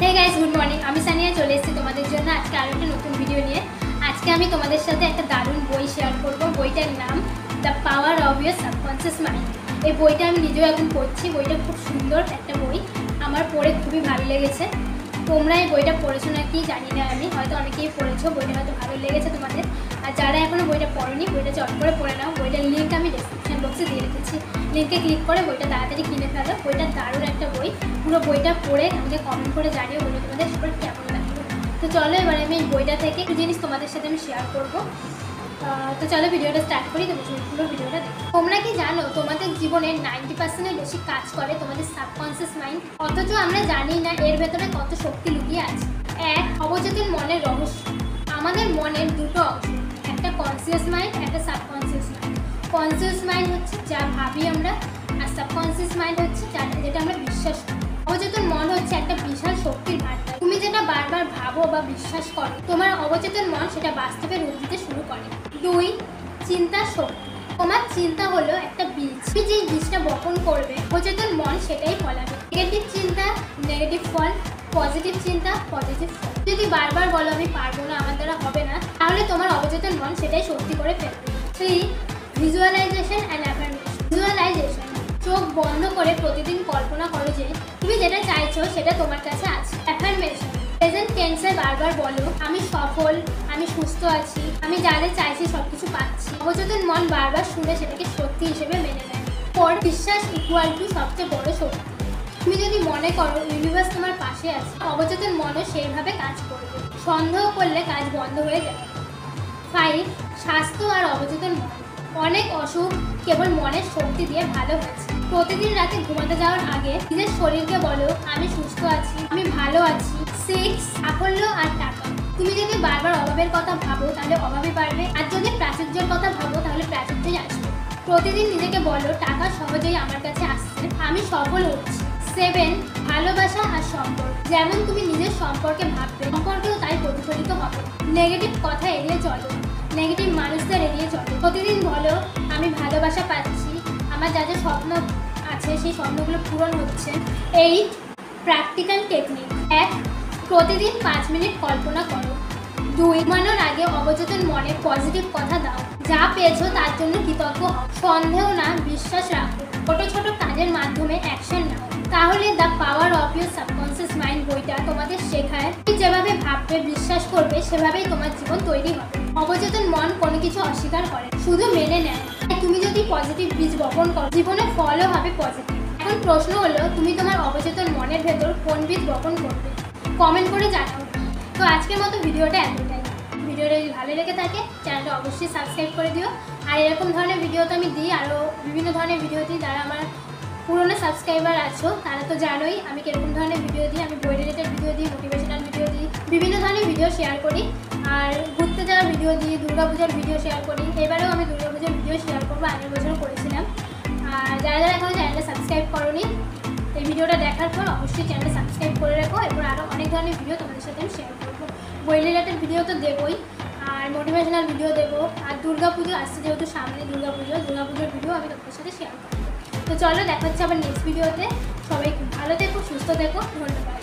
Hey guys good morning আমি সানিয়া চলে এসেছি তোমাদের জন্য আজকে আরো একটা নতুন ভিডিও নিয়ে। আজকে আমি তোমাদের সাথে একটা দারুণ বই শেয়ার করব। বইটার নাম the power of your subconscious mind. এই বইটা আমি নিজেও এখন পড়ছি। বইটা খুব সুন্দর একটা বই, আমার পড়ে খুবই ভালো লেগেছে। তোমরা এই বইটা পড়েছো না কি জানি না, আমি হয়তো অনেকেই পড়েছো। বইটা হয়তো ভালো লেগেছে তোমাদের। আর যারা এখনও বইটা পড়োনি বইটা চট করে পড়ে নাও। বইটার লিঙ্ক আমি ডেসক্রিপশন বক্সে দিয়ে রেখেছি, লিঙ্কে ক্লিক করে বইটা তাড়াতাড়ি কিনে ফেলো। বইটা দারুণ একটা বই। পুরো বইটা পড়ে আমাকে কমেন্ট করে জানিও বলে তোমাদের সবার কেমন লাগবে। তো চলো এবার আমি এই বইটা থেকে একটু জিনিস তোমাদের সাথে আমি শেয়ার করবো। তো চলো ভিডিওটা স্টার্ট করি। তুমি পুরো ভিডিওটা দেখো। তোমরা কি জানো তোমাদের জীবনের 90% বেশি কাজ করে তোমাদের সাবকনসিয়াস মাইন্ড, অথচ আমরা জানি না এর ভেতরে কত শক্তি লুকিয়ে আছে। এক, অবচেতন মনের রহস্য। আমাদের মনের দুটো অংশ, একটা কনসিয়াস মাইন্ড, একটা সাবকনসিয়াস মাইন্ড। কনসিয়াস মাইন্ড হচ্ছে যা ভাবি আমরা, আর সাবকনসিয়াস মাইন্ড হচ্ছে যেটা আমরা বিশ্বাস করি। অবচেতন মন হচ্ছে একটা বিশাল শক্তির ভান্ডার। তুমি যেটা বারবার ভাবো বা বিশ্বাস করো, তোমার অবচেতন মন সেটা বাস্তবে রূপ দিতে শুরু করে। দুই, চিন্তার শক্তি। তোমার চিন্তা হলো একটা বীজ। তুমি যে বীজটা বপন করবে, অবচেতন মন সেটাই ফলাবে। নেগেটিভ চিন্তা নেগেটিভ ফল, পজিটিভ চিন্তা পজিটিভ ফল। যদি বারবার বলো আমি পারবো না, আমার দ্বারা হবে না, তাহলে তোমার অবচেতন মন সেটাই সত্যি করে ফেলবে। Three, visualisation and affirmation. Visualisation, চোখ বন্ধ করে প্রতিদিন কল্পনা করো যে তুমি যেটা চাইছো সেটা তোমার কাছে আছে। অ্যাফার্মেশন, প্রেজেন্ট টেন্সে বারবার বলো আমি সফল, আমি সুস্থ আছি, আমি যাদের চাইছি সব কিছু পাচ্ছি। অবচেতন মন বারবার শুনে সেটাকে সত্যি হিসেবে মেনে নেয়। ফোর, বিশ্বাস ইকুয়াল টু সবচেয়ে বড় শক্তি। তুমি যদি মনে করো ইউনিভার্স তোমার পাশে আছে, অবচেতন মনও সেইভাবে কাজ করবে। সন্দেহ করলে কাজ বন্ধ হয়ে যাবে। ফাইভ, স্বাস্থ্য আর অবচেতন মন। অনেক অসুখ কেবল মনের শক্তি দিয়ে ভালো হয়েছে। প্রতিদিন রাতে ঘুমাতে যাওয়ার আগে নিজের শরীরকে বলো আমি সুস্থ আছি, আমি ভালো আছি। সিক্স, সাফল্য আর টাকা। তুমি যদি বারবার অভাবের কথা ভাবো তাহলে অভাবই পারবে, আর যদি প্রাচুর্যের কথা ভাবো তাহলে প্রাচুর্যই আসবে। প্রতিদিন নিজেকে বলো টাকা সহজেই আমার কাছে আসছে, আমি সফল হচ্ছি। সেভেন, ভালোবাসা আর সম্পর্ক। যেমন তুমি নিজের সম্পর্কে ভাববে, সম্পর্কেও তাই প্রতিফলিত হবে। নেগেটিভ কথা এড়িয়ে চলো, নেগেটিভ মানুষদের এড়িয়ে চলো। প্রতিদিন বলো আমি ভালোবাসা পাচ্ছি, আমার যা যা স্বপ্ন আছে সেই স্বপ্নগুলো পূরণ হচ্ছে। Eight, practical technique. এক, প্রতিদিন 5 মিনিট কল্পনা করো। দুই, ঘুমানোর আগে অবচেতন মনে পজিটিভ কথা দাও, যা পেয়েছো তার জন্য কৃতজ্ঞ হও। সন্দেহ না, বিশ্বাস রাখো। ছোট ছোট কাজের মাধ্যমে অ্যাকশন নাও। তাহলে the power of your subconscious mind বইটা তোমাদের শেখায় তুমি যেভাবে ভাববে বিশ্বাস করবে সেভাবেই তোমার জীবন তৈরি হবে। অবচেতন মন কোনো কিছু অস্বীকার করে, শুধু মেনে নেয়। তুমি যদি পজিটিভ বীজ বপন করো, জীবনের ফলও হবে পজিটিভ। এখন প্রশ্ন হলো তুমি তোমার অবচেতন মনের ভেতর কোন বীজ বপন করবে, কমেন্ট করে জানাও। তো আজকের মতো ভিডিওটা এতটাই। ভিডিওটা যদি ভালো লেগে থাকে চ্যানেলটা অবশ্যই সাবস্ক্রাইব করে দিও। আর এরকম ধরনের ভিডিও তো আমি দিই, আরও বিভিন্ন ধরনের ভিডিও দিই। যারা আমার পুরোনো সাবস্ক্রাইবার আছো তারা তো জানোই আমি কীরকম ধরনের ভিডিও দিই। আমি বই রিলেটেড ভিডিও দিই, মোটিভেশনাল ভিডিও দিই, বিভিন্ন ধরনের ভিডিও শেয়ার করি। আর ঘুরতে যাওয়ার ভিডিও দিই, দুর্গাপূজার ভিডিও শেয়ার করি। এবারেও আমি দুর্গাপূজার ভিডিও শেয়ার করবো, আগের বছর করেছিলাম। আর যারা যারা এখনও চ্যানেলটা সাবস্ক্রাইব করোনি, এই ভিডিওটা দেখার পর অবশ্যই চ্যানেলটা সাবস্ক্রাইব করে রাখো। এরপর আরও অনেক ধরনের ভিডিও তোমাদের সাথে আমি শেয়ার করবো। বই রিলেটেড ভিডিও তো দেবোই, আর মোটিভেশনাল ভিডিও দেবো। আর দুর্গাপুজো আসছে যেহেতু সামনে, দুর্গাপুজোর ভিডিও আমি তোমাদের সাথে শেয়ার করবো। তো চলো দেখা হচ্ছে আবার নেক্সট ভিডিওতে। সবাই খুব ভালো থেকো, সুস্থ থেকো, ধন্যবাদ।